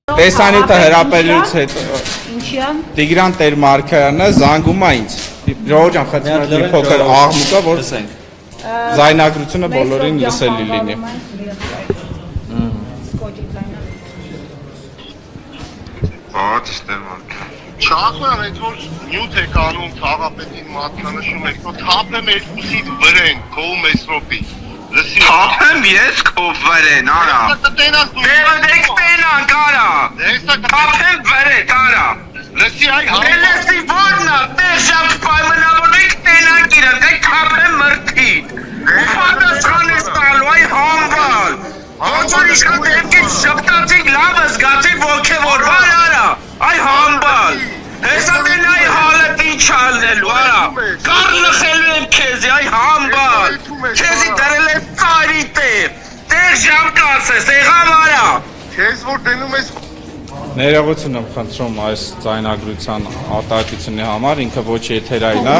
Տեսանյութը հրապարակելուց հետո Տիգրան Տեր-Մարգարյանը զանգում է ինձ։ Ժողովուրդ ջան, խնդրում եմ մի փոքր աղմուկը, որ զայնագրությունը բոլորին լսելի լինի։ Չախլան այդ որ նյութ եք անում թաղապետին մատնանշում եք, որ թափեմ երկուսից վրեն, քո մեսրոպի։ Թափեմ ես քո վրեն, արա։ Դեք տենանք, արա։ Թափեմ վրեն, արա։ Լսի այ հա։ Լսի որնա, տեժակ պայմանավորվեք տենանք իրան, դեք թափեմ մրթին։ Ու պատասխան ես տալու, այ համբալ։ Ոնցոր իշկան դեպքից շպտացիք լավը զգացի ոգևորվար, արա։ Այ համբալ։ Հեսա դեն այ հալըտ ինչ ալնելու, արա։ Կար լխելու եմ քեզի, այ համբալ։ Քեզի դրել ես ծարի տեղ։ Տեղ ժամ կասես, եղավ արա։ Քեզ որ դնում ես Ներողություն եմ խնդրում այս ձայնագրության արտահայտությունի համար, ինքը ոչ եթերային է։